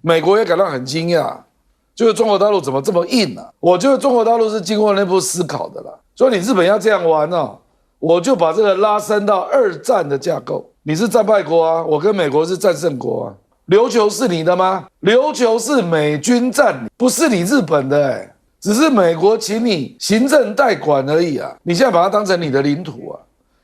美国也感到很惊讶，就是中国大陆怎么这么硬啊？我觉得中国大陆是经过内部思考的啦，所以你日本要这样玩哦，我就把这个拉伸到二战的架构。你是战败国啊，我跟美国是战胜国啊。琉球是你的吗？琉球是美军占领，不是你日本的只是美国请你行政代管而已啊。你现在把它当成你的领土啊，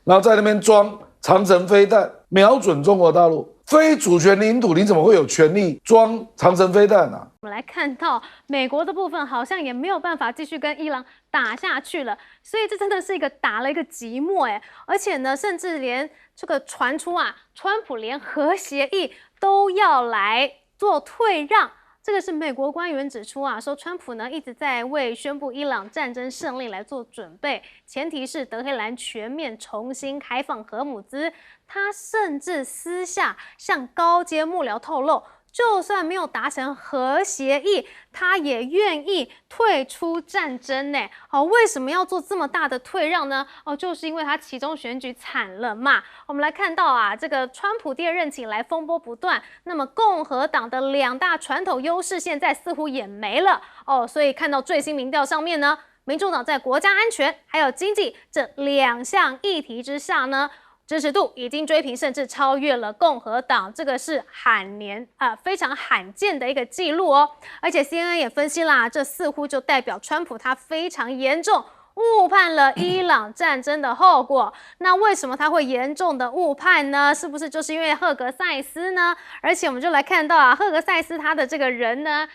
然后在那边装长程飞弹，瞄准中国大陆。非主权领土，你怎么会有权利装长程飞弹啊？我们来看到美国的部分好像也没有办法继续跟伊朗打下去了，所以这真的是一个打了一个寂寞而且呢，甚至连这个传出川普连核协议都要来做退让。这个是美国官员指出说川普呢一直在为宣布伊朗战争胜利来做准备，前提是德黑兰全面重新开放核武资。他甚至私下向高阶幕僚透露，就算没有达成核协议，他也愿意退出战争为什么要做这么大的退让呢？就是因为他其中选举惨了嘛。我们来看到这个川普第二任期以来风波不断，那么共和党的2大传统优势现在似乎也没了所以看到最新民调上面呢，民主党在国家安全还有经济这2项议题之下呢，支持度已经追平，甚至超越了共和党，这个是非常罕见的一个记录而且 CNN 也分析啦，这似乎就代表川普他非常严重误判了伊朗战争的后果。那为什么他会严重的误判呢？是不是就是因为赫格塞斯呢？而且我们就来看到赫格塞斯他的这个人呢，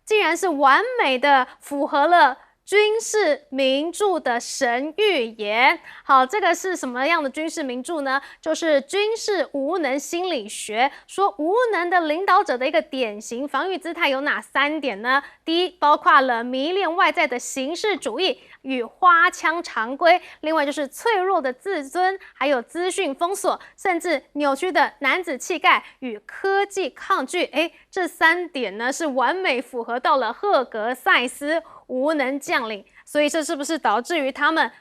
竟然是完美的符合了军事名著的神预言。好，这个是什么样的军事名著呢？就是军事无能心理学，说无能的领导者的一个典型防御姿态有哪3点呢？第一，包括了迷恋外在的形式主义与花腔常规，另外就是脆弱的自尊，还有资讯封锁，甚至扭曲的男子气概与科技抗拒。这3点呢是完美符合到了赫格塞斯无能将领，所以这是不是导致于他们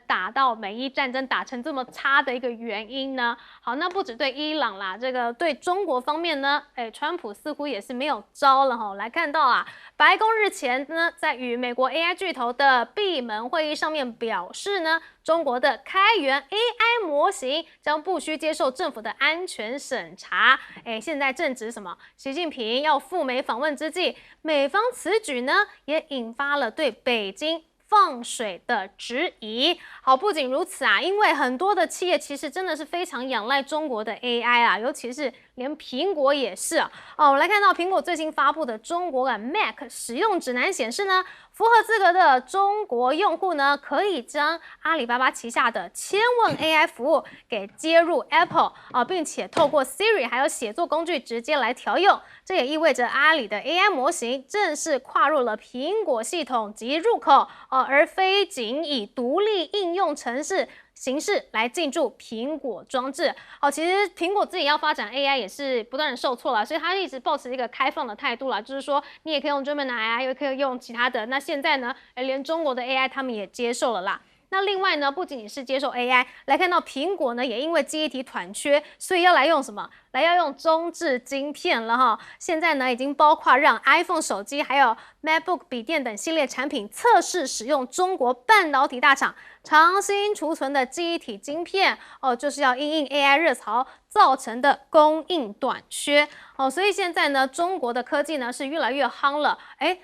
打到美伊战争打成这么差的一个原因呢？好，那不只对伊朗啦，这个对中国方面呢，川普似乎也是没有招了来看到白宫日前呢，在与美国 AI 巨头的闭门会议上面表示呢，中国的开源 AI 模型将不需接受政府的安全审查。现在正值什么？习近平要赴美访问之际，美方此举呢，也引发了对北京放水的质疑。好，不仅如此因为很多的企业其实真的是非常仰赖中国的 AI 尤其是连苹果也是我来看到苹果最新发布的中国版 Mac 使用指南显示呢，符合资格的中国用户呢，可以将阿里巴巴旗下的千问 AI 服务给接入 Apple 并且透过 Siri 还有写作工具直接来调用。这也意味着阿里的 AI 模型正式跨入了苹果系统及入口而非仅以独立应用程式形式来进驻苹果装置。其实苹果自己要发展 AI 也是不断的受挫啦，所以他一直保持一个开放的态度啦，就是说你也可以用 Gemini 也可以用其他的。那现在呢，连中国的 AI 他们也接受了啦。那另外呢，不仅仅是接受 AI， 来看到苹果呢，也因为记忆体短缺，所以要来用什么？要用中置晶片了现在呢，已经包括让 iPhone 手机还有 MacBook 笔电等系列产品测试使用中国半导体大厂长兴储存的记忆体晶片就是要因应 AI 热潮造成的供应短缺所以现在呢，中国的科技呢是越来越夯了。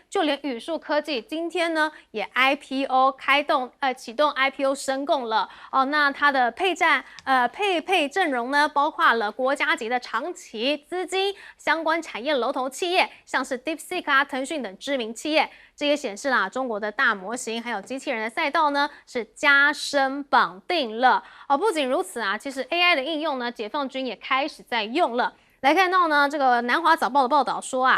就连宇树科技今天呢也 IPO 启动 IPO 申购了那它的配阵容呢，包括了国家级的长期资金、相关产业龙头企业，像是 DeepSeek 腾讯等知名企业。这也显示啦，中国的大模型还有机器人的赛道呢是加深绑定了不仅如此其实 AI 的应用呢，解放军也开始在用了。来看到呢，这个南华早报的报道说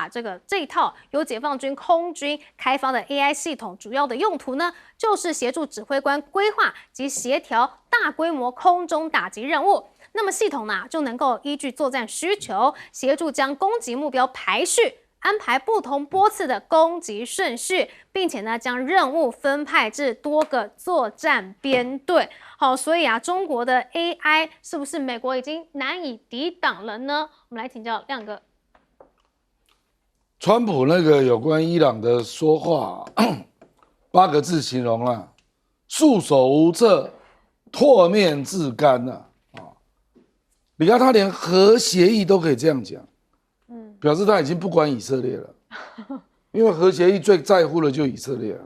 这一套由解放军空军开发的 AI 系统，主要的用途呢，就是协助指挥官规划及协调大规模空中打击任务。那么系统呢，就能够依据作战需求，协助将攻击目标排序，安排不同波次的攻击顺序，并且呢，将任务分派至多个作战编队。好，所以中国的 AI 是不是美国已经难以抵挡了呢？我们来请教亮哥。川普那个有关伊朗的说话，8个字形容了：束手无策、唾面自干呐！你看他连核协议都可以这样讲，表示他已经不管以色列了，因为核协议最在乎的就是以色列啊。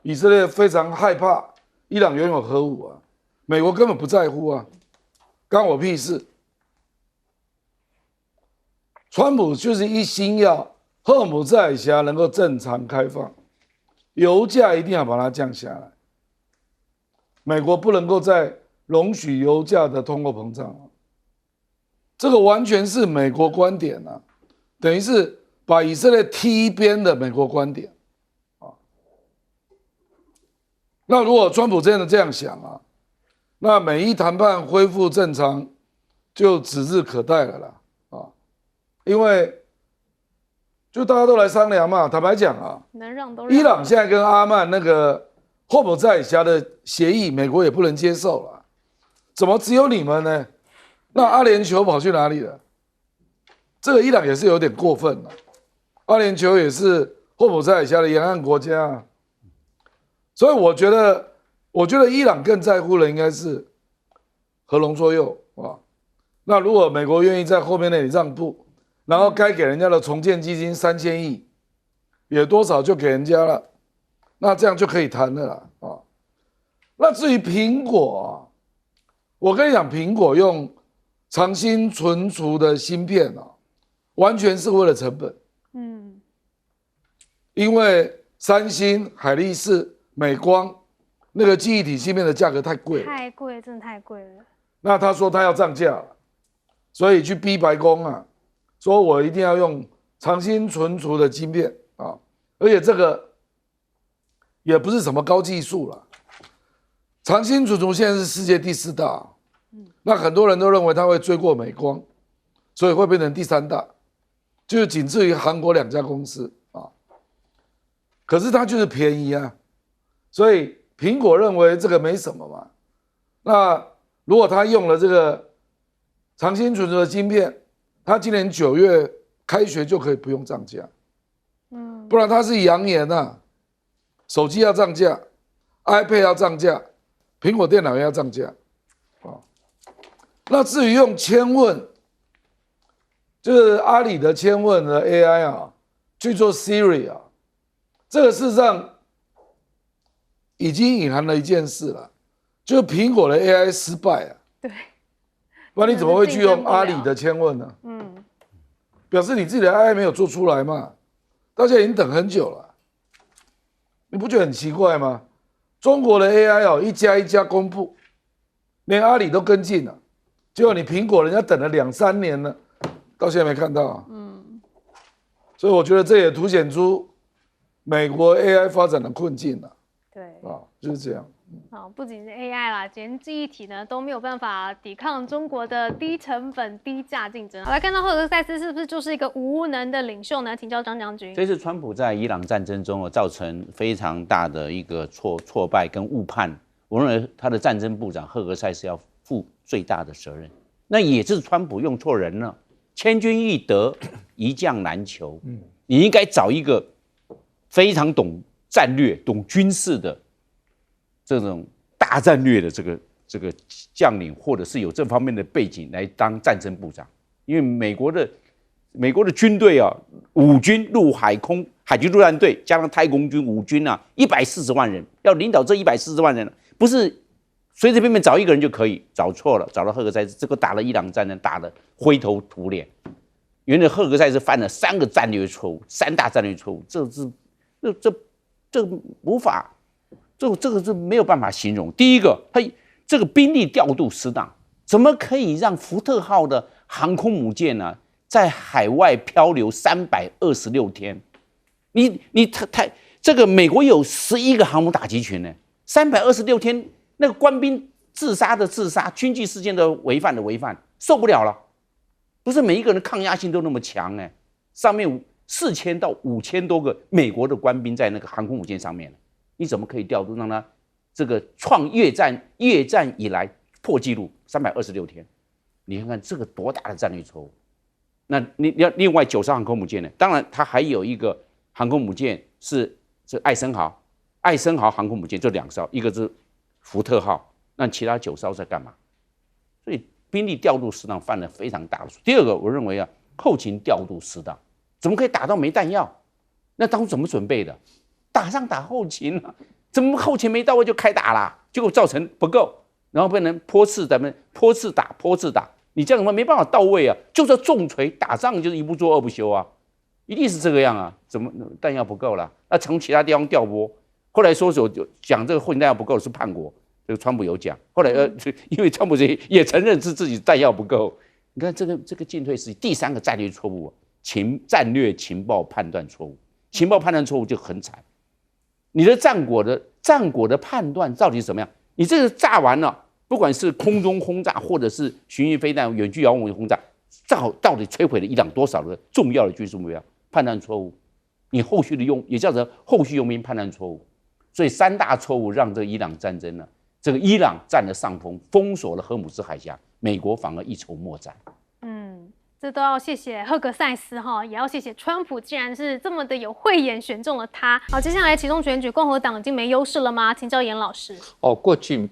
以色列非常害怕伊朗拥有核武啊，美国根本不在乎啊，干我屁事。川普就是一心要荷尔姆兹海峡能够正常开放，油价一定要把它降下来。美国不能够再容许油价的通货膨胀，这个完全是美国观点啊，等于是把以色列踢一边的美国观点啊。那如果川普真的这样想啊，那美伊谈判恢复正常就指日可待了啦。因为就大家都来商量嘛，坦白讲啊，能让都让。伊朗现在跟阿曼那个荷尔姆兹海峡的协议，美国也不能接受了，怎么只有你们呢？那阿联酋跑去哪里了？这个伊朗也是有点过分了。阿联酋也是荷尔姆兹海峡的沿岸国家啊，所以我觉得伊朗更在乎的应该是核容作用啊。那如果美国愿意在后面那里让步，然后该给人家的重建基金3000亿，也多少就给人家了，那这样就可以谈了啦啊。那至于苹果啊，我跟你讲，苹果用长新存储的芯片啊，完全是为了成本。因为三星、海力士、美光那个记忆体芯片的价格太贵了，太贵，真的太贵了。那他说他要涨价了，所以去逼白宫啊。说我一定要用长新存储的晶片啊，而且这个也不是什么高技术了。长新存储现在是世界第4大，那很多人都认为它会追过美光，所以会变成第3大，就是仅次于韩国2家公司啊。可是它就是便宜啊，所以苹果认为这个没什么嘛。那如果他用了这个长新存储的晶片，他今年9月开学就可以不用涨价，不然他是扬言啊，手机要涨价 ，iPad 要涨价，苹果电脑也要涨价，那至于用千问，就是阿里的千问的 AI 啊，去做 Siri 啊，这个事实上已经隐含了一件事了，就是苹果的 AI 失败啊。对。不然你怎么会去用阿里的千问呢？表示你自己的 AI 没有做出来嘛，大家已经等很久了，你不觉得很奇怪吗？中国的 AI 哦，一家一家公布，连阿里都跟进了，结果你苹果人家等了2、3年了，到现在没看到啊。所以我觉得这也凸显出美国 AI 发展的困境了。对啊，就是这样。不仅是 AI 啦，连记忆体呢都没有办法抵抗中国的低成本、低价竞争。来看到赫克塞斯是不是就是一个无能的领袖呢？请教张将军。这次川普在伊朗战争中造成非常大的一个挫败跟误判，我认为他的战争部长赫克塞斯要负最大的责任。那也是川普用错人了，千军易得，一将难求。你应该找一个非常懂战略、懂军事的这种大战略的这个将领，或者是有这方面的背景来当战争部长，因为美国的军队啊，5军陆海空海军陆战队加上太空军5军啊，140万人，要领导这140万人，不是随随便便找一个人就可以，找错了，找到赫克塞斯，这个打了伊朗战争打得灰头土脸，原来赫克塞斯犯了3个战略错误，3大战略错误，这无法。这个是没有办法形容。第一个，他这个兵力调度失当，怎么可以让福特号的航空母舰呢，在海外漂流326天？这个美国有11个航母打击群呢，326天，那个官兵自杀的自杀，军纪事件的违反的违反，受不了了。不是每一个人抗压性都那么强哎，上面4000到5000多个美国的官兵在那个航空母舰上面。你怎么可以调度让他这个创越战以来破纪录326天？你看看这个多大的战略错误！那你要另外9艘航空母舰呢？当然，它还有一个航空母舰是艾森豪航空母舰，就2艘，一个是福特号，那其他9艘在干嘛？所以兵力调度失当犯了非常大的错。第二个，我认为后勤调度失当，怎么可以打到没弹药？那当初怎么准备的？打仗打后勤啊，怎么后勤没到位就开打啦？结果造成不够，然后变成坡次打，你这样的话没办法到位啊，就是重锤打仗就是一不做二不休啊，一定是这个样啊，怎么弹药不够啦？那从其他地方调拨，后来说讲这个后勤弹药不够是叛国，这个川普有讲，后来因为川普也承认是自己弹药不够，你看这个进退是第3个战略错误，战略情报判断错误，情报判断错误就很惨。你的战果的判断到底是怎么样？你这个炸完了，不管是空中轰炸或者是巡弋飞弹、远距遥控轰炸，到底摧毁了伊朗多少个重要的军事目标？判断错误，你后续的也叫做后续用兵判断错误。所以3大错误让这个伊朗战争呢，这个伊朗占了上风，封锁了荷姆斯海峡，美国反而一筹莫展。这都要谢谢赫格塞斯哈，也要谢谢川普，既然是这么的有慧眼选中了他。好，接下来其中选举，共和党已经没优势了吗？请教严老师。过去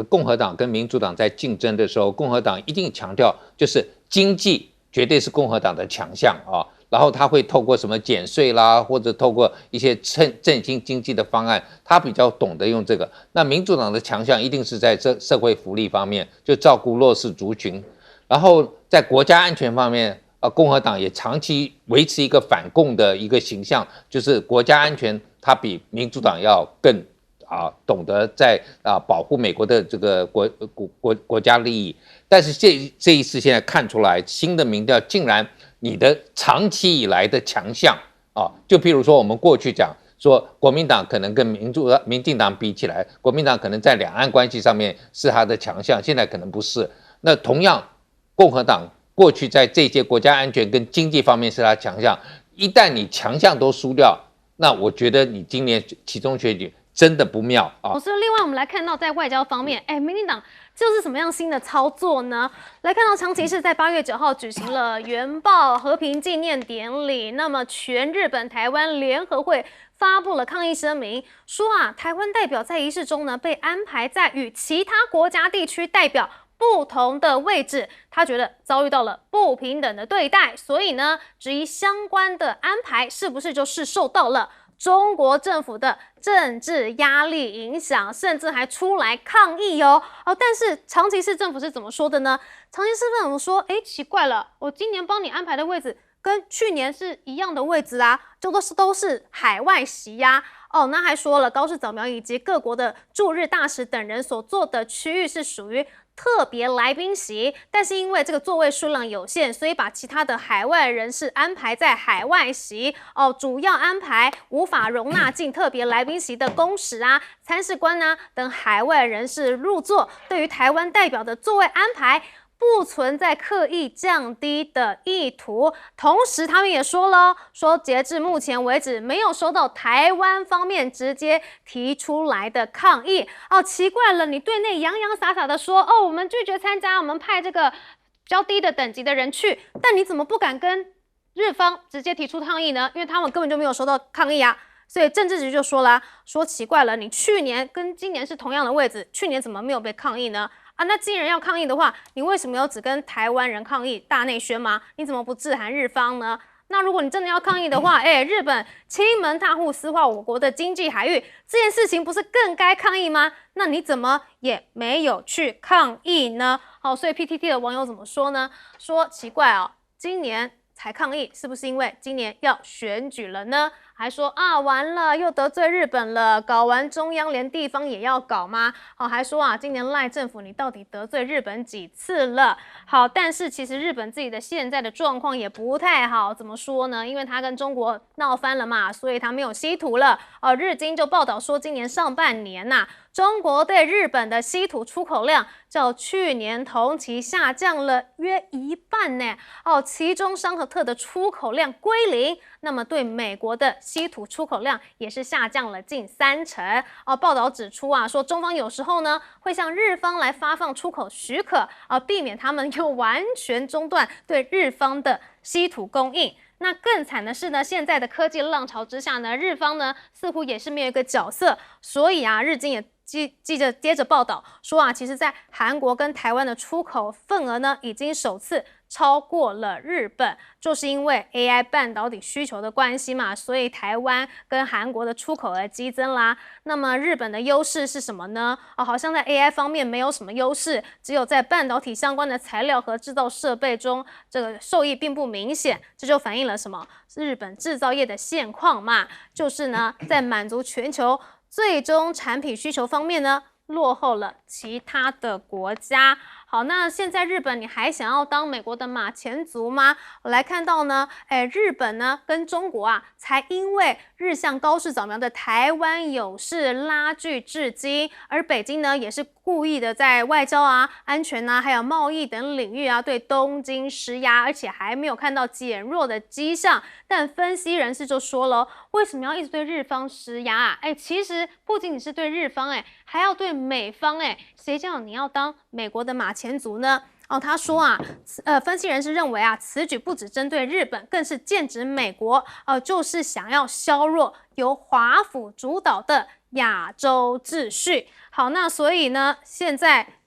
共和党跟民主党在竞争的时候，共和党一定强调就是经济绝对是共和党的强项啊，然后他会透过什么减税啦，或者透过一些振兴经济的方案，他比较懂得用这个。那民主党的强项一定是在社会福利方面，就照顾弱势族群。然后在国家安全方面，共和党也长期维持一个反共的一个形象，就是国家安全它比民主党要更懂得在保护美国的这个国家利益。但是这一次现在看出来，新的民调竟然你的长期以来的强项就譬如说我们过去讲说国民党可能跟民进党比起来，国民党可能在两岸关系上面是他的强项，现在可能不是。那同样共和党过去在这些国家安全跟经济方面是他强项，一旦你强项都输掉，那我觉得你今年期中选举真的不妙啊。老师，另外我们来看到在外交方面，民进党这是什么样新的操作呢？来看到长崎市在8月9号举行了原爆和平纪念典礼，那么全日本台湾联合会发布了抗议声明，说台湾代表在仪式中呢被安排在与其他国家地区代表不同的位置，他觉得遭遇到了不平等的对待，所以呢，质疑相关的安排是不是就是受到了中国政府的政治压力影响，甚至还出来抗议但是长崎市政府是怎么说的呢？长崎市政府说，奇怪了，我今年帮你安排的位置跟去年是一样的位置啊，这都是海外席呀。那还说了，高市早苗以及各国的驻日大使等人所坐的区域是属于特别来宾席，但是因为这个座位数量有限，所以把其他的海外人士安排在海外席主要安排无法容纳进特别来宾席的公使参事官等海外人士入座。对于台湾代表的座位安排，不存在刻意降低的意图。同时他们也说了，说截至目前为止没有收到台湾方面直接提出来的抗议。奇怪了，你对内洋洋洒洒的说，我们拒绝参加，我们派这个比较低的等级的人去，但你怎么不敢跟日方直接提出抗议呢？因为他们根本就没有收到抗议啊。所以政治局就说了，说奇怪了，你去年跟今年是同样的位置，去年怎么没有被抗议呢？那既然要抗议的话，你为什么要只跟台湾人抗议大内宣吗？你怎么不致函日方呢？那如果你真的要抗议的话，日本亲门踏户撕坏我国的经济海域，这件事情不是更该抗议吗？那你怎么也没有去抗议呢？所以 PTT 的网友怎么说呢？说奇怪今年才抗议，是不是因为今年要选举了呢？还说完了，又得罪日本了，搞完中央连地方也要搞吗？还说今年赖政府你到底得罪日本几次了？好，但是其实日本自己的现在的状况也不太好，怎么说呢？因为他跟中国闹翻了嘛，所以他没有稀土了。日经就报道说，今年上半年中国对日本的稀土出口量较去年同期下降了约1半呢。其中商和特的出口量归零，那么对美国的稀土出口量也是下降了近30%。报道指出啊，说中方有时候呢会向日方来发放出口许可，避免他们又完全中断对日方的稀土供应。那更惨的是呢，现在的科技浪潮之下呢，日方呢似乎也是没有一个角色，所以啊，日经也接着报道说啊，其实在韩国跟台湾的出口份额呢，已经首次超过了日本，就是因为 AI 半导体需求的关系嘛，所以台湾跟韩国的出口额激增啦。那么日本的优势是什么呢？好像在 AI 方面没有什么优势，只有在半导体相关的材料和制造设备中，这个受益并不明显。这就反映了什么？日本制造业的现况嘛，就是呢，在满足全球最终产品需求方面呢，落后了其他的国家。好，那现在日本你还想要当美国的马前卒吗？我来看到呢，日本呢跟中国啊，才因为日向高市早苗的台湾有事拉锯至今，而北京呢也是故意的在外交啊、安全啊，还有贸易等领域啊，对东京施压，而且还没有看到减弱的迹象。但分析人士就说了，为什么要一直对日方施压啊？其实不仅仅是对日方，还要对美方，谁叫你要当美国的马前卒呢？他说啊，分析人士认为啊，此举不只针对日本，更是剑指美国，就是想要削弱由华府主导的亚洲秩序。好，那所以呢，现在，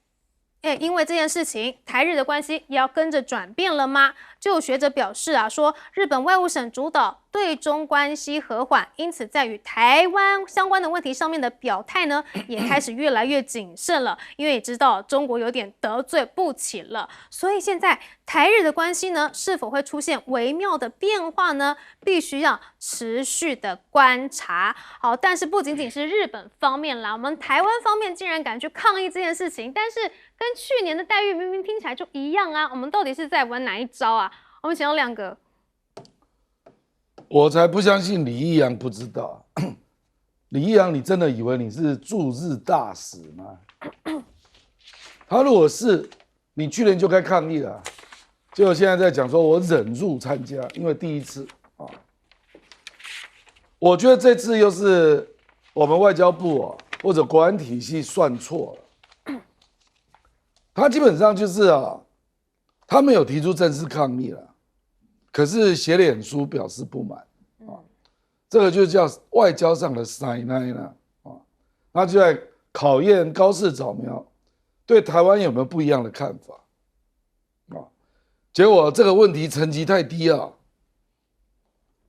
因为这件事情，台日的关系也要跟着转变了吗？就有学者表示啊，说日本外务省主导对中关系和缓，因此在与台湾相关的问题上面的表态呢，也开始越来越谨慎了，因为也知道中国有点得罪不起了，所以现在台日的关系呢，是否会出现微妙的变化呢？必须要持续的观察。好，但是不仅仅是日本方面啦，我们台湾方面竟然敢去抗议这件事情，但是跟去年的待遇明明听起来就一样啊，我们到底是在玩哪一招啊？我们请到亮哥。我才不相信李义阳不知道。李义阳，你真的以为你是驻日大使吗？他如果是，你去年就该抗议了。结果现在在讲说，我忍辱参加，因为第一次啊。我觉得这次又是我们外交部或者国安体系算错了。他基本上就是他没有提出正式抗议了。可是写脸书表示不满这个就叫外交上的塞奶了他就在考验高市早苗对台湾有没有不一样的看法结果这个问题层级太低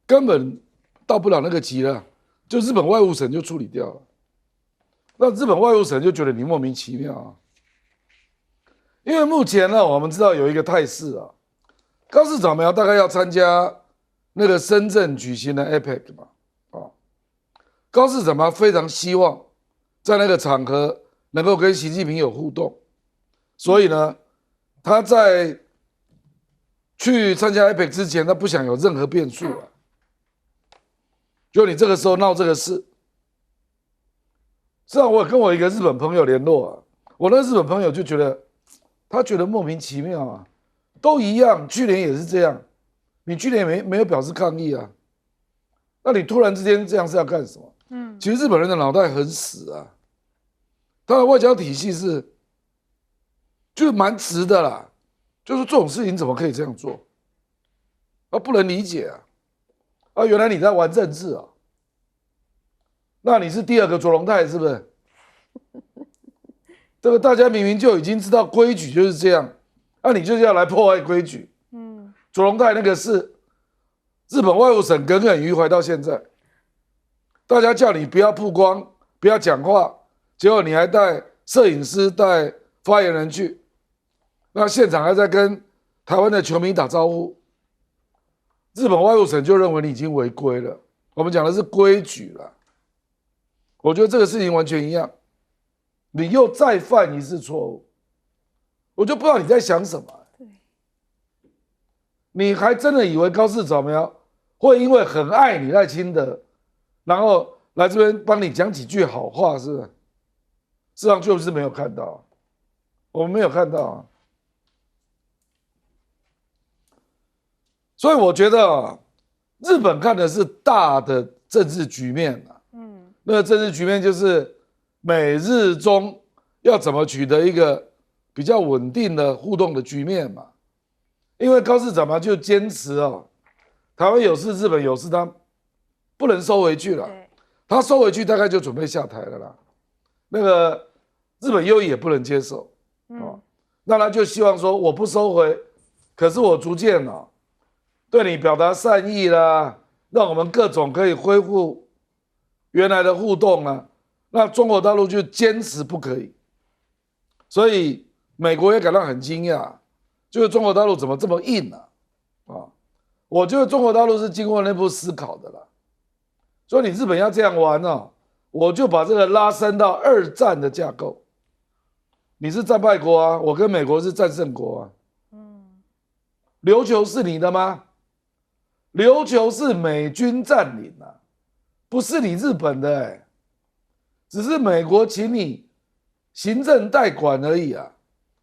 根本到不了那个级了，就日本外务省就处理掉了。那日本外务省就觉得你莫名其妙因为目前呢，我们知道有一个态势高市早苗大概要参加那个深圳举行的 APEC 嘛，高市早苗非常希望在那个场合能够跟习近平有互动，所以呢，他在去参加 APEC 之前，他不想有任何变数就你这个时候闹这个事，实际上我跟我一个日本朋友联络我那日本朋友就觉得，他觉得莫名其妙都一样，去年也是这样，你去年没有表示抗议那你突然之间这样是要干什么？其实日本人的脑袋很死他的外交体系就是蛮直的啦，就是这种事情怎么可以这样做？不能理解原来你在玩政治那你是第二个卓荣泰是不是？这个大家明明就已经知道规矩就是这样。你就是要来破坏规矩。卓荣泰那个是日本外务省耿耿于怀到现在，大家叫你不要曝光，不要讲话，结果你还带摄影师、带发言人去，那现场还在跟台湾的球迷打招呼，日本外务省就认为你已经违规了。我们讲的是规矩了，我觉得这个事情完全一样，你又再犯一次错误。我就不知道你在想什么你还真的以为高市早苗会因为很爱你赖清德，然后来这边帮你讲几句好话是不是？事实上就是没有看到，我们没有看到所以我觉得日本看的是大的政治局面啊。那个政治局面就是美日中要怎么取得一个比较稳定的互动的局面嘛。因为高市长嘛就坚持哦，台湾有事，日本有事，他不能收回去了。他收回去大概就准备下台了啦。那个日本优也不能接受，那他就希望说我不收回，可是我逐渐对你表达善意啦，让我们各种可以恢复原来的互动啊。那中国大陆就坚持不可以，所以美国也感到很惊讶，就是中国大陆怎么这么硬我觉得中国大陆是经过内部思考的啦，所以你日本要这样玩我就把这个拉伸到二战的架构。你是战败国啊，我跟美国是战胜国啊。琉球是你的吗？琉球是美军占领啊，不是你日本的只是美国请你行政代管而已啊。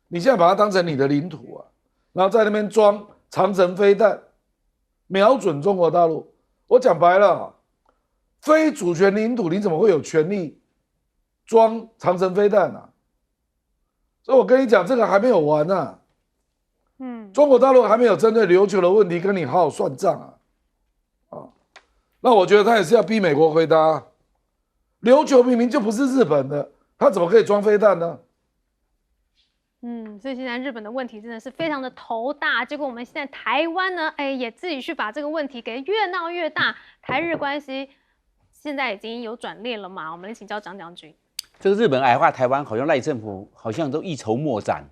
你现在把它当成你的领土啊，然后在那边装长程飞弹，瞄准中国大陆。我讲白了，非主权领土你怎么会有权利装长程飞弹啊？所以我跟你讲，这个还没有完啊。中国大陆还没有针对琉球的问题跟你好好算账那我觉得他也是要逼美国回答。琉球明明就不是日本的，他怎么可以装飞弹呢？所以现在日本的问题真的是非常的头大，结果我们现在台湾呢，也自己去把这个问题给越闹越大，台日关系现在已经有转裂了嘛？我们来请教张将军。这个日本矮化台湾，好像赖政府好像都一筹莫展，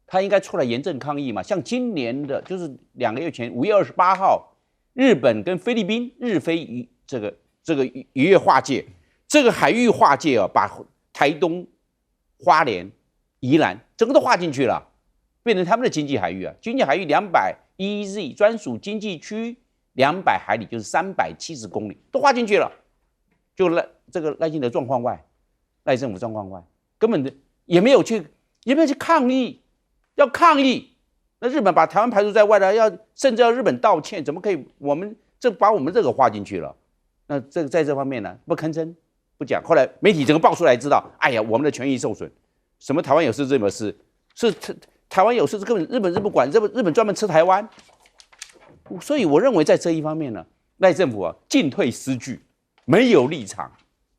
他应该出来严正抗议嘛。像今年的，就是2个月前5月28号，日本跟菲律宾日菲这个渔业划界，这个海域划界把台东、花莲、宜兰整个都划进去了，变成他们的经济海域啊。经济海域200 EEZ 专属经济区200海里，就是370公里，都划进去了。就这个赖清德状况外，赖政府状况外，根本也没有去抗议，要抗议。那日本把台湾排除在外了，甚至要日本道歉，怎么可以？我们把我们这个划进去了。那这个在这方面呢，不吭声不讲。后来媒体整个爆出来，知道，哎呀，我们的权益受损。什么台湾有事，日本有事，是台湾有事，根本日本不管，日本专门吃台湾。所以我认为在这一方面呢，赖政府进退失据，没有立场，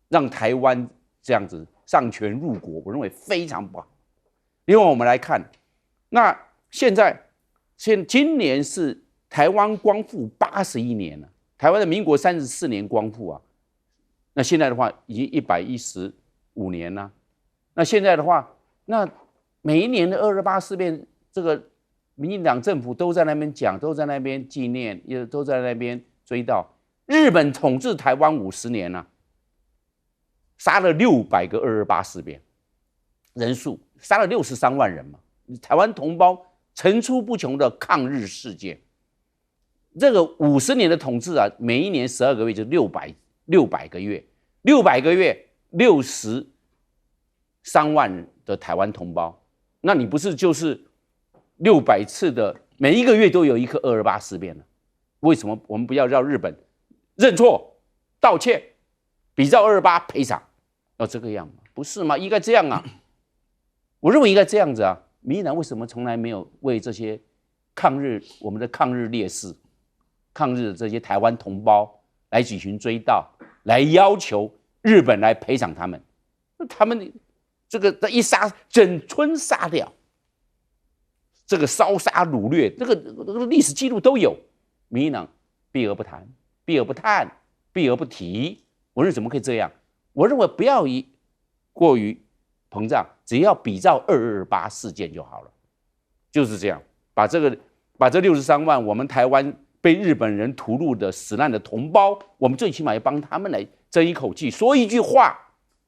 让台湾这样子上权入国，我认为非常不好。另外我们来看，那今年是台湾光复81年了，台湾的民国34年光复那现在的话已经115年了。那现在的话，那每一年的228事变，这个民进党政府都在那边讲，都在那边纪念，也都在那边追悼。日本统治台湾50年了，杀了600个228事变，人数杀了63万人嘛。台湾同胞层出不穷的抗日事件，这个50年的统治每一年12个月就600个月，600个月63万的台湾同胞，那你不是就是600次的每一个月都有一颗228事变了？为什么我们不要让日本认错、道歉，比照228赔偿？要这个样吗？不是吗？应该这样啊！我认为应该这样子啊！民进党为什么从来没有为这些我们的抗日烈士、抗日的这些台湾同胞来举行追悼，来要求日本来赔偿他们？他们这个一杀，整村杀掉，这个烧杀掳掠，这个历史记录都有。民进党避而不谈，避而不谈，避而不提。我认为怎么可以这样？我认为不要过于膨胀，只要比照228事件就好了，就是这样。把这63万我们台湾被日本人屠戮的死难的同胞，我们最起码要帮他们来争一口气，说一句话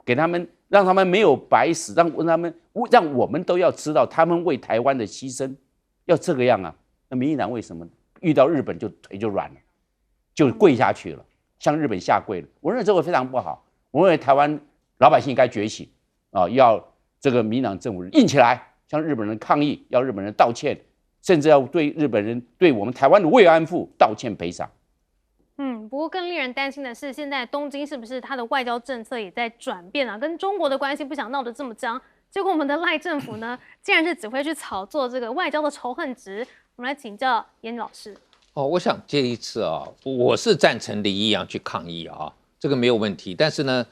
给他们，让他们没有白死，让我们都要知道他们为台湾的牺牲，要这个样啊。那民进党为什么遇到日本就腿就软了，就跪下去了，向日本下跪了？我认为这个非常不好。我认为台湾老百姓该觉醒要这个民进党政府硬起来，向日本人抗议，要日本人道歉，甚至要对日本人对我们台湾的慰安妇道歉赔偿。不过更令人担心的是，现在东京是不是它的外交政策也在转变啊？跟中国的关系不想闹得这么僵，结果我们的赖政府呢，竟然是只会去炒作这个外交的仇恨值。我们来请教严老师。我想这一次我是赞成李义洋去抗议这个没有问题。但是呢，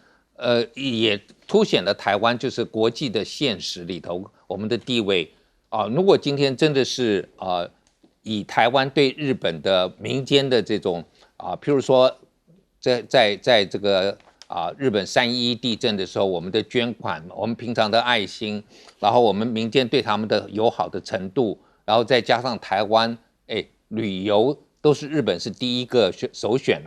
也凸显了台湾就是国际的现实里头我们的地位如果今天真的是以台湾对日本的民间的这种譬如说在这个日本3.11地震的时候，我们的捐款，我们平常的爱心，然后我们民间对他们的友好的程度，然后再加上台湾旅游都是日本是第一个首选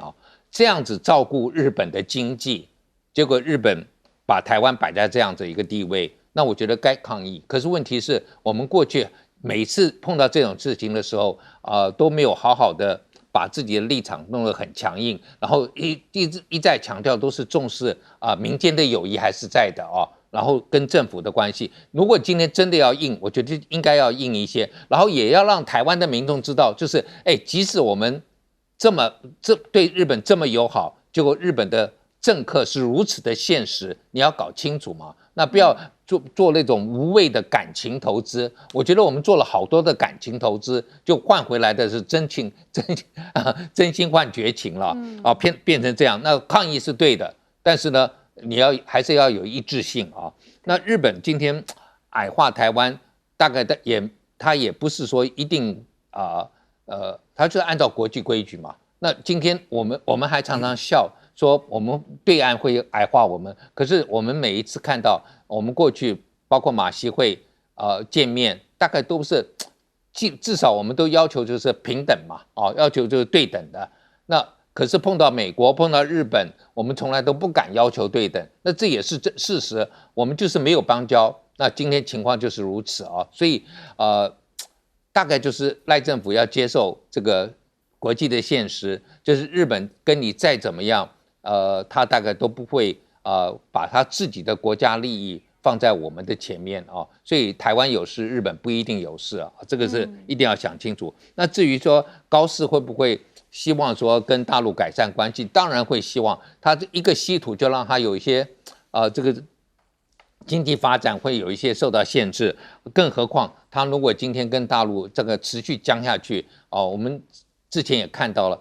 这样子照顾日本的经济，结果日本把台湾摆在这样子一个地位，那我觉得该抗议。可是问题是我们过去每次碰到这种事情的时候都没有好好的把自己的立场弄得很强硬，然后一再强调都是重视民间的友谊还是在的然后跟政府的关系，如果今天真的要硬，我觉得应该要硬一些，然后也要让台湾的民众知道，就是即使我们对日本这么友好，结果日本的政客是如此的现实，你要搞清楚嘛，那不要做那种无谓的感情投资。我觉得我们做了好多的感情投资，就换回来的是真心换绝情了变成这样。那抗议是对的，但是呢，你还是要有一致性那日本今天矮化台湾，大概他也不是说一定他就是按照国际规矩嘛。那今天我们还常常笑说我们对岸会矮化我们，可是我们每一次看到我们过去包括马习会见面，大概都是至少我们都要求就是平等嘛要求就是对等的。那可是碰到美国碰到日本，我们从来都不敢要求对等，那这也是事实，我们就是没有邦交。那今天情况就是如此所以大概就是赖政府要接受这个国际的现实，就是日本跟你再怎么样他大概都不会把他自己的国家利益放在我们的前面所以台湾有事，日本不一定有事这个是一定要想清楚。那至于说高市会不会希望说跟大陆改善关系，当然会希望，他一个稀土就让他有一些这个经济发展会有一些受到限制，更何况他如果今天跟大陆这个持续僵下去我们之前也看到了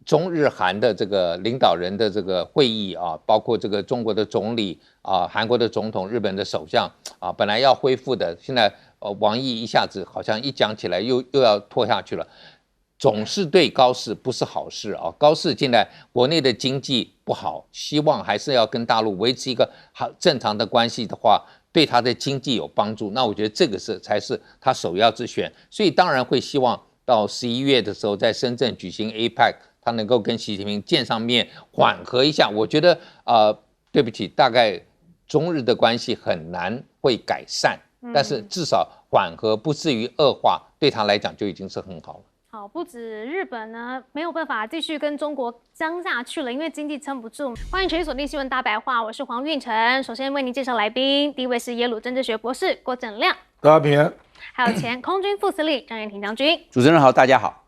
中日韩的这个领导人的这个会议包括这个中国的总理韩国的总统、日本的首相本来要恢复的，现在王毅一下子好像一讲起来又要拖下去了。总是对高市不是好事高市现在国内的经济不好，希望还是要跟大陆维持一个好正常的关系的话，对他的经济有帮助，那我觉得这个才是他首要之选。所以当然会希望到11月的时候在深圳举行 APEC， 他能够跟习近平见上面缓和一下。我觉得对不起，大概中日的关系很难会改善，但是至少缓和不至于恶化，对他来讲就已经是很好了。好，不止日本呢没有办法继续跟中国僵下去了，因为经济撑不住。欢迎持续锁定新闻大白话，我是黄运成。首先为您介绍来宾，第一位是耶鲁政治学博士郭正亮，大家平安。还有前空军副司令张元廷将军。主持人好，大家好。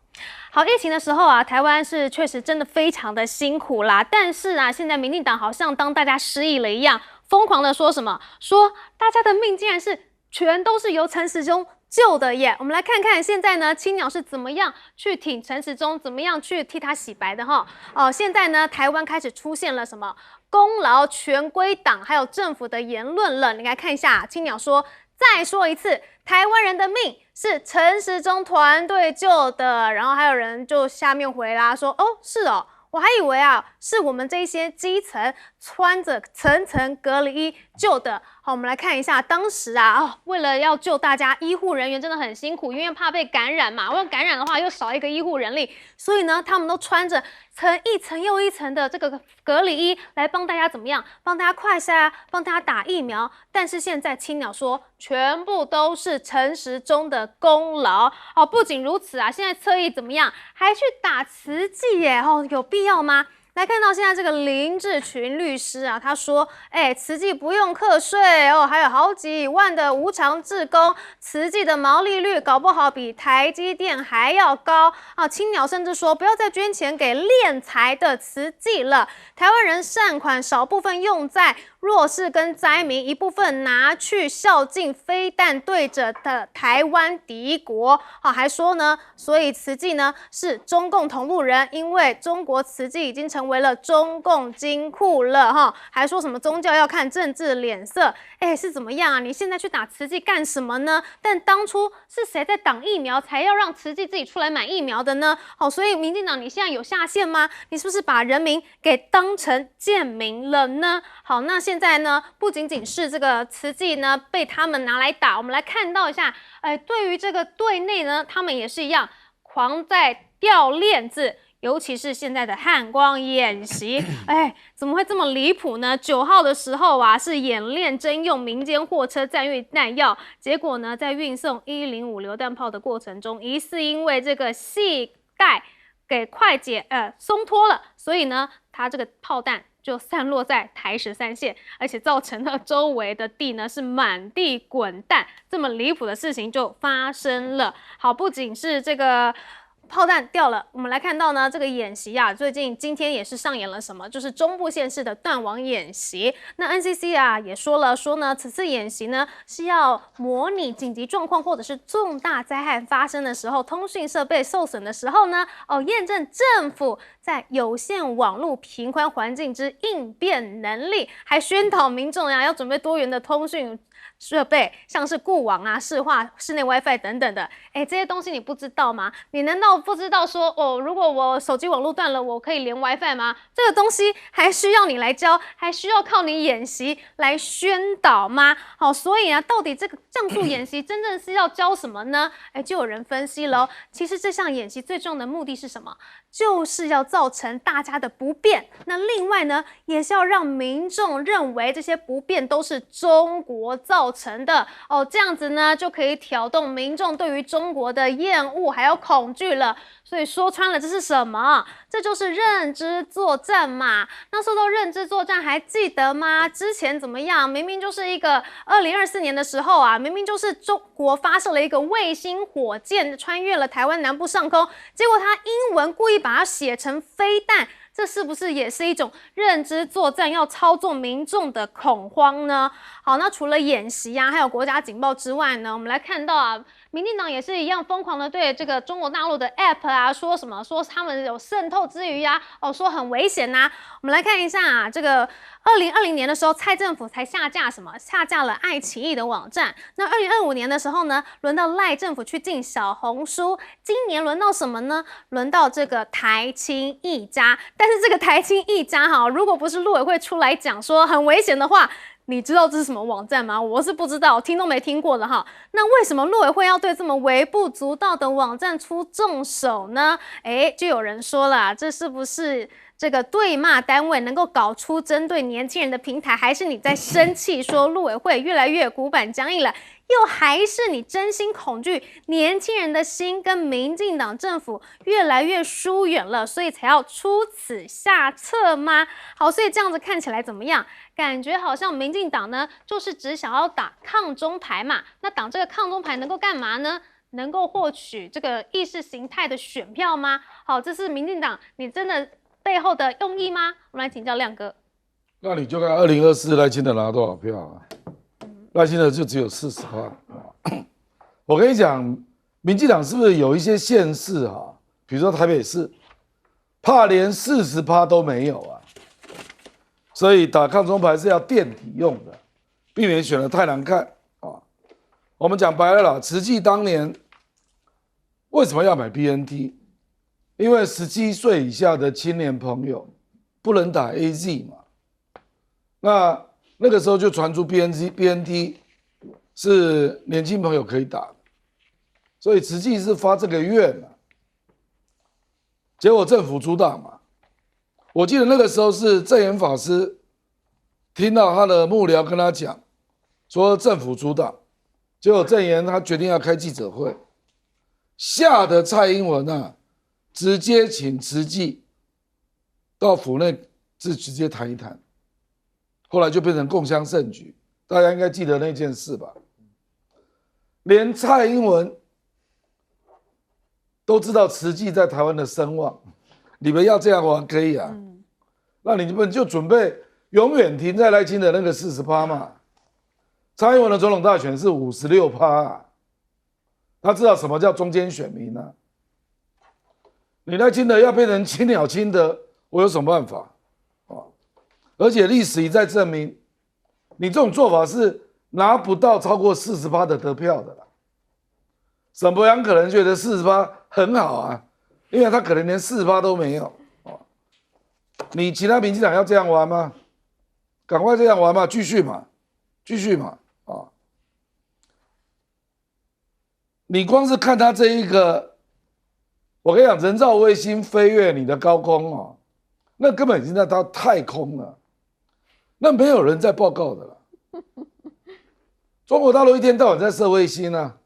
好，疫情的时候台湾是确实真的非常的辛苦啦。但是现在民进党好像当大家失忆了一样，疯狂的说什么？说大家的命竟然是全都是由陈时中救的耶！我们来看看现在呢，青鸟是怎么样去挺陈时中，怎么样去替他洗白的现在呢，台湾开始出现了什么功劳全归党，还有政府的言论了。你来看一下，青鸟说，再说一次，台湾人的命是陈时中团队救的。然后还有人就下面回啦，说是我还以为是我们这些基层穿着层层隔离衣救的。好，我们来看一下，当时为了要救大家，医护人员真的很辛苦，因为怕被感染嘛。要感染的话，又少一个医护人力，所以呢，他们都穿着一层又一层的这个隔离衣来帮大家怎么样？帮大家快筛帮大家打疫苗。但是现在青鸟说，全部都是陈时中的功劳。不仅如此现在侧翼怎么样？还去打慈济耶！有必要吗？来看到现在这个林志群律师啊，他说，慈济不用课税哦，还有好几万的无偿志工，慈济的毛利率搞不好比台积电还要高啊。青鸟甚至说，不要再捐钱给敛财的慈济了，台湾人善款少部分用在弱势跟灾民，一部分拿去孝敬飞弹对着的台湾敌国。好，还说呢，所以慈济呢是中共同路人，因为中国慈济已经成为了中共金库了哈。还说什么宗教要看政治脸色，是怎么样啊？你现在去打慈济干什么呢？但当初是谁在挡疫苗，才要让慈济自己出来买疫苗的呢？好，所以民进党你现在有下线吗？你是不是把人民给当成贱民了呢？好，那现在呢，不仅仅是这个慈济呢被他们拿来打，我们来看到一下，对于这个对内呢，他们也是一样，狂在掉链子。尤其是现在的汉光演习，怎么会这么离谱呢？9号的时候啊，是演练征用民间货车载运弹药，结果呢，在运送105榴弹炮的过程中，疑似因为这个系盖给快解松脱了，所以呢，它这个炮弹就散落在台13线，而且造成了周围的地呢是满地滚弹，这么离谱的事情就发生了。好，不仅是这个炮弹掉了，我们来看到呢，这个演习啊，今天也是上演了什么？就是中部县市的断网演习。那 NCC 啊也说呢，此次演习呢是要模拟紧急状况或者是重大灾害发生的时候，通讯设备受损的时候呢，验证政府在有限网络频宽环境之应变能力，还宣导民众要准备多元的通讯设备，像是固网啊、市话、室内 WiFi 等等的，这些东西你不知道吗？你难道不知道说，如果我手机网络断了，我可以连 WiFi 吗？这个东西还需要你来教，还需要靠你演习来宣导吗？好，所以啊，到底这个降速演习真正是要教什么呢？就有人分析了，其实这项演习最重要的目的是什么？就是要造成大家的不便。那另外呢，也是要让民众认为这些不便都是中国造成的这样子呢就可以挑动民众对于中国的厌恶还有恐惧了。所以说穿了，这是什么？这就是认知作战嘛。那说到认知作战，还记得吗？之前怎么样？明明就是一个2024年的时候啊，明明就是中国发射了一个卫星火箭穿越了台湾南部上空，结果他英文故意把它写成飞弹，这是不是也是一种认知作战，要操纵民众的恐慌呢？好，那除了演习啊，还有国家警报之外呢，我们来看到啊，民进党也是一样疯狂的对这个中国大陆的 App 啊说什么，说他们有渗透之余啊，说很危险呐。我们来看一下啊，这个2020年的时候，蔡政府才下架了爱奇艺的网站。那2025年的时候呢，轮到赖政府去禁小红书。今年轮到什么呢？轮到这个台青一家。但是这个台青一家哈，如果不是陆委会出来讲说很危险的话，你知道这是什么网站吗？我是不知道，听都没听过的哈。那为什么陆委会要对这么微不足道的网站出重手呢？就有人说了，这是不是这个对骂单位能够搞出针对年轻人的平台，还是你在生气说陆委会越来越古板僵硬了？又还是你真心恐惧年轻人的心跟民进党政府越来越疏远了，所以才要出此下策吗？好，所以这样子看起来怎么样？感觉好像民进党呢，就是只想要打抗中牌嘛。那打这个抗中牌能够干嘛呢？能够获取这个意识形态的选票吗？好，这是民进党你真的背后的用意吗？我们来请教亮哥。那你就看2024赖清德拿多少票啊？赖清德就只有40%。我跟你讲，民进党是不是有一些县市啊？比如说台北市，怕连40%都没有啊，所以打抗中牌是要垫底用的，避免选得太难看啊。我们讲白了啦，慈济当年为什么要买 BNT？ 因为17岁以下的青年朋友不能打 AZ 嘛，那个时候就传出 BNT 是年轻朋友可以打的，所以慈济是发这个愿啊，结果政府阻挡嘛。我记得那个时候是证严法师听到他的幕僚跟他讲说政府阻挡，结果证严他决定要开记者会，吓得蔡英文啊直接请慈济到府内直接谈一谈，后来就变成共襄盛举，大家应该记得那件事吧？连蔡英文都知道慈济在台湾的声望，你们要这样玩可以啊，那你们就准备永远停在赖清德那个40%嘛。蔡英文的总统大选是56%啊，他知道什么叫中间选民啊。你赖清德要变成青鸟清德，我有什么办法啊？而且历史一再证明，你这种做法是拿不到超过40%的得票的啦。沈伯洋可能觉得40%很好啊，因为他可能连40%都没有。你其他民进党要这样玩吗？赶快这样玩嘛，继续嘛，继续嘛，你光是看他这一个，我跟你讲，人造卫星飞越你的高空那根本已经在到太空了，那没有人在报告的了。中国大陆一天到晚在射卫星啊，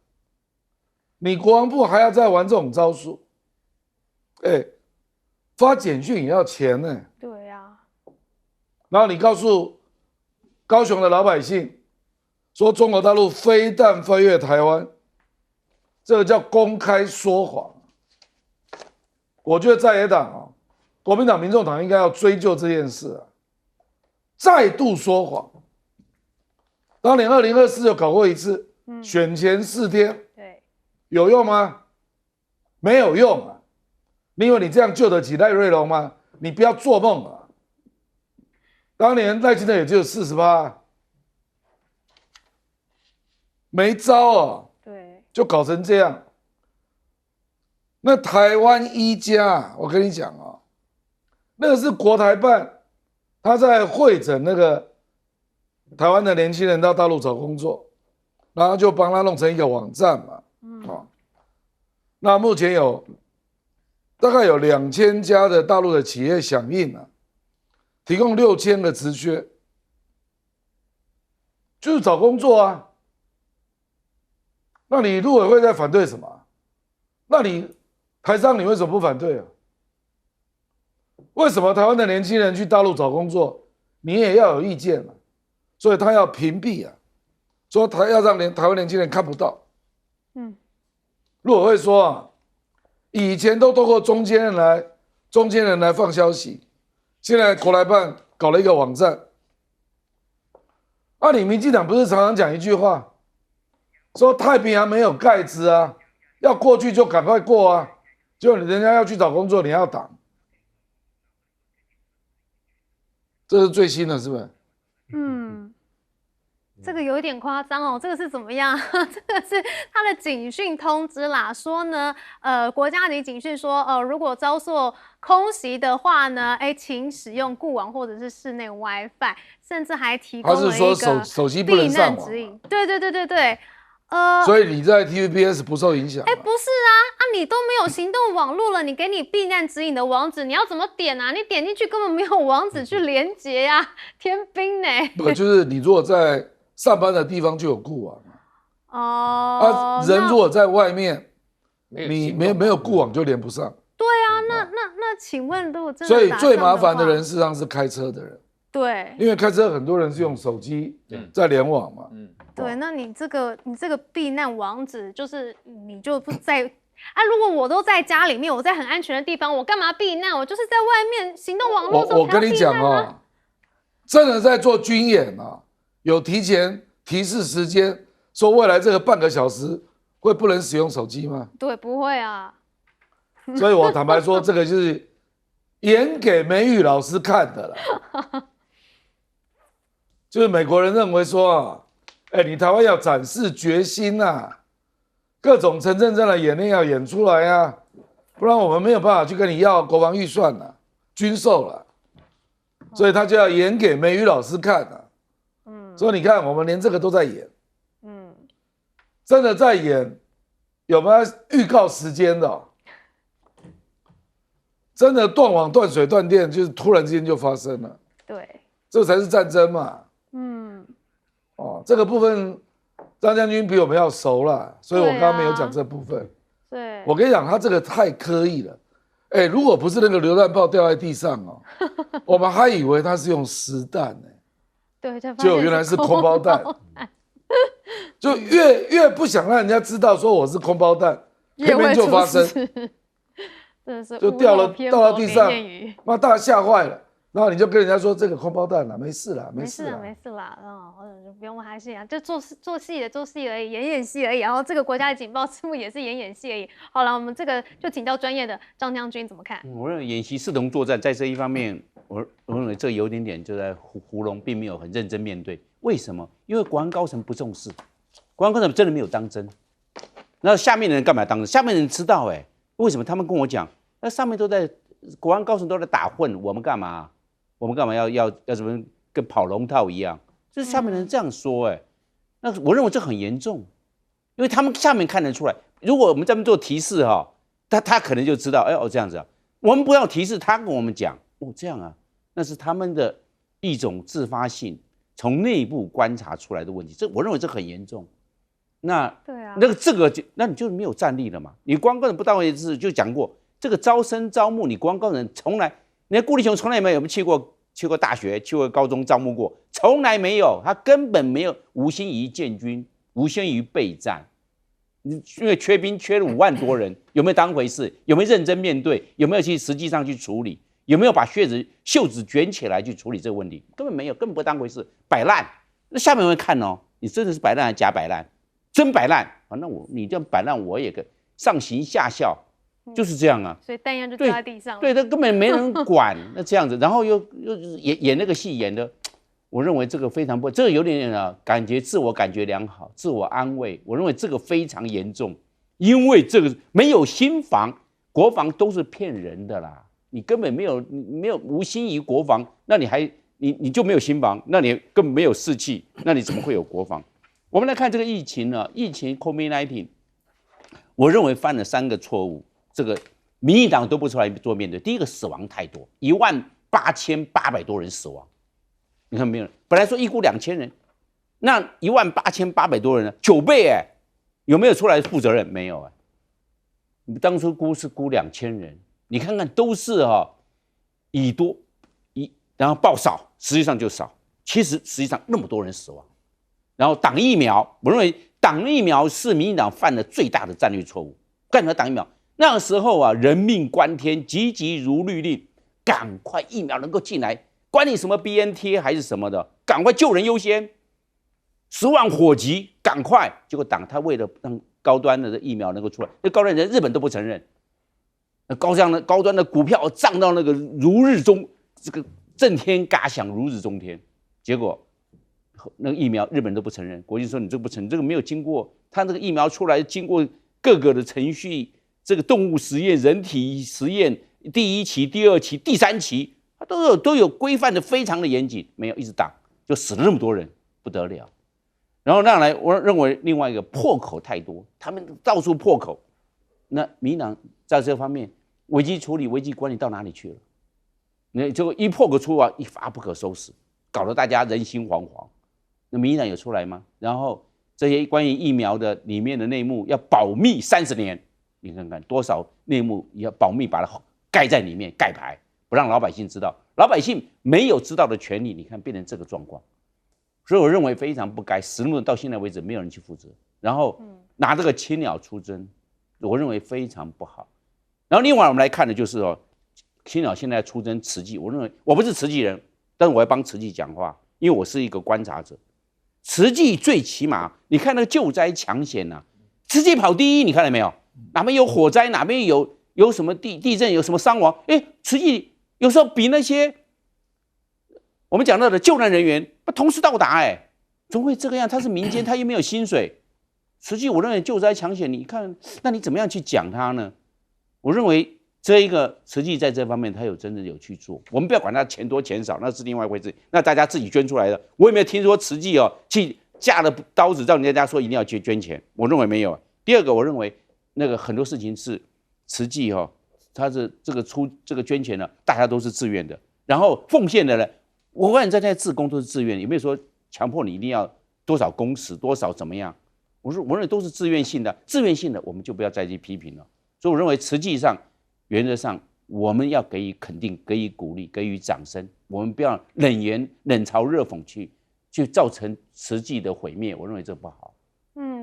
你国防部还要再玩这种招数，发简讯也要钱呢。对呀。然后你告诉高雄的老百姓说中国大陆飞弹飞越台湾，这个叫公开说谎。我觉得在野党国民党、民众党应该要追究这件事再度说谎。当年2024就搞过一次，选前4天，对，有用吗？没有用啊！你以为你这样救得起赖瑞隆吗？你不要做梦啊！当年赖清德也只有40%，没招对，就搞成这样。那台湾一家，我跟你讲那个是国台办，他在会诊那个台湾的年轻人到大陆找工作，然后就帮他弄成一个网站嘛，那目前大概有2000家的大陆的企业响应提供6000个职缺，就是找工作啊。那你陆委会在反对什么？那你台商你为什么不反对啊？为什么台湾的年轻人去大陆找工作，你也要有意见所以他要屏蔽说他要让台湾年轻人看不到。陆委会说以前都透过中间人来放消息，现在国台办搞了一个网站。你民进党不是常常讲一句话，说太平洋没有盖子要过去就赶快过就人家要去找工作，你要挡。这是最新的，是不是？这个有一点夸张这个是怎么样？这个是他的警讯通知啦，说呢，国家级警讯说，如果遭受空袭的话呢，请使用固网或者是室内 WiFi， 甚至还提供了一个手机不能上网。指引。对。所以你在 TVBS 不受影响？不是你都没有行动网络了，你给你避难指引的网址，你要怎么点你点进去根本没有网址去连接天兵呢？不，就是你如果在上班的地方就有固网人如果在外面，你没有固网就连不上。对那请问如果真的所以最麻烦的人事实上是开车的人。对，因为开车很多人是用手机在联网嘛。对，那你这个避难网址就是你就不在如果我都在家里面，我在很安全的地方，我干嘛避难？我就是在外面行动网络中。我跟你讲真的在做军演有提前提示时间，说未来这个半个小时会不能使用手机吗？对，不会所以我坦白说，这个就是演给美语老师看的啦。就是美国人认为说你台湾要展示决心各种城镇战的演练要演出来不然我们没有办法去跟你要国防预算军售了，所以他就要演给美语老师看所以你看我们连这个都在演，真的在演，有没有预告时间的真的断网断水断电就是突然之间就发生了，对，这才是战争嘛。这个部分张将军比我们要熟啦，所以我刚刚没有讲这部分。对，我跟你讲，他这个太刻意了。哎，如果不是那个榴弹炮掉在地上哦，我们还以为他是用实弹呢，对，就结果原来是空包弹。就越不想让人家知道说我是空包弹，偏偏就发生，真的是就掉了偏掉到地上连夜雨，妈大家吓坏了。然后你就跟人家说这个空包弹啦，没事啦，没事啦，事啦。没事啦，就不用还戏啊，就做戏的做戏而已，演戏而已。然后这个国家的警报似乎也是演戏而已。好了，我们这个就请教专业的张将军怎么看？我认为演习视同作战，在这一方面，我认为这有点就在糊弄，并没有很认真面对。为什么？因为国安高层不重视，国安高层真的没有当真。那下面的人干嘛当真？下面的人知道为什么？他们跟我讲，那上面都在国安高层都在打混，我们干嘛？我们干嘛要怎么跟跑龙套一样？就是下面的人这样说那我认为这很严重，因为他们下面看得出来，如果我们这么做提示他可能就知道，这样子啊，我们不要提示，他跟我们讲，这样啊，那是他们的一种自发性从内部观察出来的问题，我认为这很严重。那对啊，那你就没有战力了嘛？你光高人不到位置就讲过，这个招生招募，你光高人从来，你看顾立雄从来没有去过大学，去过高中招募过，从来没有，他根本没有，无心于建军，无心于备战。因为缺兵缺了5万多人，有没有当回事？有没有认真面对？有没有实际上去处理？有没有把袖子卷起来去处理这个问题？根本没有，根本不当回事，摆烂。那下面会看你真的是摆烂还是假摆烂？真摆烂啊！那你这样摆烂，我也上行下效，就是这样啊。所以弹药就掉在地上了。对，他根本没人管，那这样子，然后又演那个戏演的，我认为这个非常不，这个有点自我感觉良好，自我安慰，我认为这个非常严重，因为这个没有心防，国防都是骗人的啦，你根本没有无心于国防，那你就没有心防，那你根本没有士气，那你怎么会有国防？我们来看这个疫情疫情 COVID-19， 我认为犯了3个错误，这个民进党都不出来做面对。第一个，死亡太多，18800多人死亡，你看没有？本来说一估2000人，那18800多人呢，9倍有没有出来负责任？没有你当初估是估2000人，你看看都是然后报少，实际上就少，实际上那么多人死亡。然后挡疫苗，我认为挡疫苗是民进党犯的最大的战略错误。干什么挡疫苗？那个时候人命关天，急急如律令，赶快疫苗能够进来，管你什么 BNT 还是什么的，赶快救人优先，10万火急，赶快。结果党他为了让高端的疫苗能够出来，那高端人日本都不承认，高端的股票涨到那个这个震天嘎响，如日中天，结果。那个疫苗日本人都不承认，国际说你这个不承认，这个没有经过他这个疫苗出来，经过各个的程序，这个动物实验、人体实验，第1期、第2期、第3期，它都有规范的非常的严谨，没有一直打，就死了那么多人，不得了。然后我认为另外一个破口太多，他们到处破口，那民进党在这方面危机处理、危机管理到哪里去了？那这个一破口出一发不可收拾，搞得大家人心惶惶。那民进党有出来吗？然后这些关于疫苗的里面的内幕要保密30年，你看看多少内幕要保密，把它盖在里面，盖牌，不让老百姓知道，老百姓没有知道的权利，你看变成这个状况，所以我认为非常不该，死那么多到现在为止没有人去负责，然后拿这个青鸟出征，我认为非常不好。然后另外我们来看的就是青鸟现在出征慈济，我认为我不是慈济人，但是我要帮慈济讲话，因为我是一个观察者。慈济最起码，你看那个救灾抢险慈济跑第一，你看到没有？哪边有火灾，哪边有什么地震，有什么伤亡？慈济有时候比那些我们讲到的救难人员同时到达，怎么会这个样？他是民间，他又没有薪水。慈济我认为救灾抢险，你看，那你怎么样去讲他呢？我认为这一个慈济在这方面他真的有去做，我们不要管他钱多钱少，那是另外一回事，那大家自己捐出来的。我也没有听说慈济去架了刀子让人家说一定要去捐钱，我认为没有。第二个，我认为那个很多事情是慈济他是这个捐钱大家都是自愿的，然后奉献的人，我问在那志工都是自愿，有没有说强迫你一定要多少工时多少怎么样？我认为都是自愿性的，自愿性的我们就不要再去批评了。所以我认为慈济上原则上我们要给予肯定，给予鼓励，给予掌声。我们不要冷言冷嘲热讽去造成实际的毁灭。我认为这不好。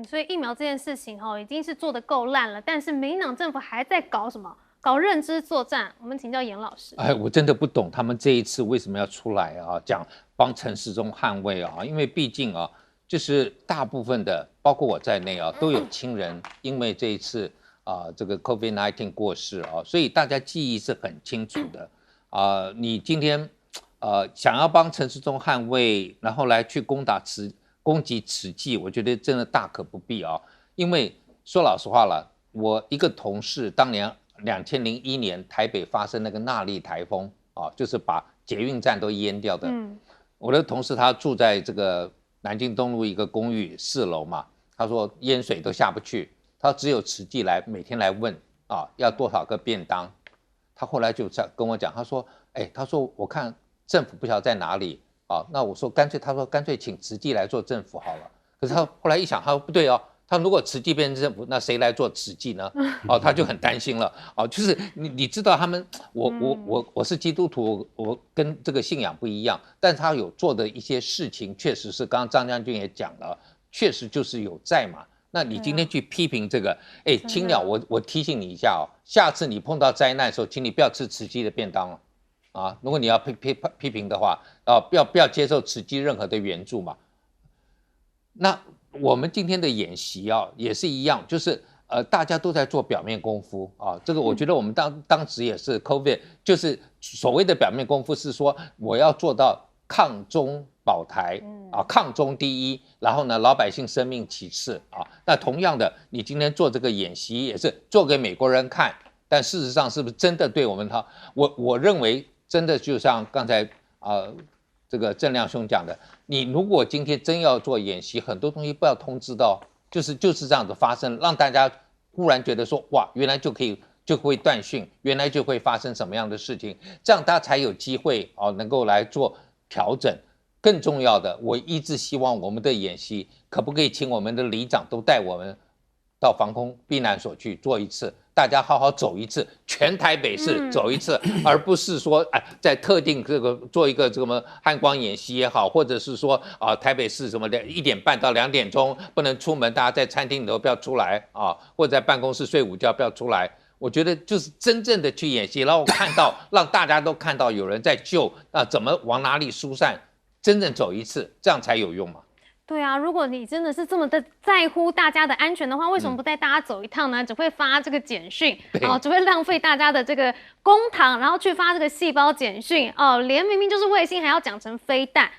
所以疫苗这件事情已经是做得够烂了，但是民进党政府还在搞什么？搞认知作战。我们请教严老师。我真的不懂他们这一次为什么要出来讲帮陈时中捍卫因为毕竟就是大部分的，包括我在内都有亲人因为这一次这个 COVID-19 过世所以大家记忆是很清楚的你今天想要帮陈时中捍卫，然后来去攻击慈济，我觉得真的大可不必因为说老实话了，我一个同事当年2001年台北发生那个纳莉台风就是把捷运站都淹掉的。我的同事他住在这个南京东路一个公寓4楼嘛，他说淹水都下不去，他只有慈济每天来问要多少个便当。他后来就跟我讲，他说我看政府不晓得在哪里那我说干脆请慈济来做政府好了。可是他后来一想，他说不对他如果慈济变成政府，那谁来做慈济呢？他就很担心了就是你知道他们，我是基督徒，我跟这个信仰不一样，但他有做的一些事情，确实是刚刚张将军也讲了，确实就是有在嘛。那你今天去批评这个，青鸟，我提醒你一下下次你碰到灾难的时候，请你不要吃慈济的便当了如果你要批评的话不要接受慈济任何的援助嘛。那我们今天的演习也是一样，就是大家都在做表面功夫这个我觉得我们当时也是 COVID， 就是所谓的表面功夫是说我要做到抗中保台抗中第一，然后呢老百姓生命其次那同样的，你今天做这个演习也是做给美国人看，但事实上是不是真的对我们我认为真的就像刚才这个郑亮兄讲的，你如果今天真要做演习，很多东西不要通知到，就是这样子发生，让大家忽然觉得说哇，原来就会断讯，原来就会发生什么样的事情，这样大家才有机会能够来做调整。更重要的，我一直希望我们的演习可不可以请我们的里长都带我们到防空避难所去做一次，大家好好走一次，全台北市走一次，而不是说在特定这个做一个什么汉光演习也好，或者是说台北市什么1点半到2点钟不能出门，大家在餐厅里头不要出来或者在办公室睡午觉不要出来。我觉得就是真正的去演习，然后让大家都看到有人在救怎么往哪里疏散，真正走一次，这样才有用嘛。对啊，如果你真的是这么的在乎大家的安全的话，为什么不带大家走一趟呢？只会发这个简讯只会浪费大家的这个公帑，然后去发这个细胞简讯连明明就是卫星还要讲成飞弹。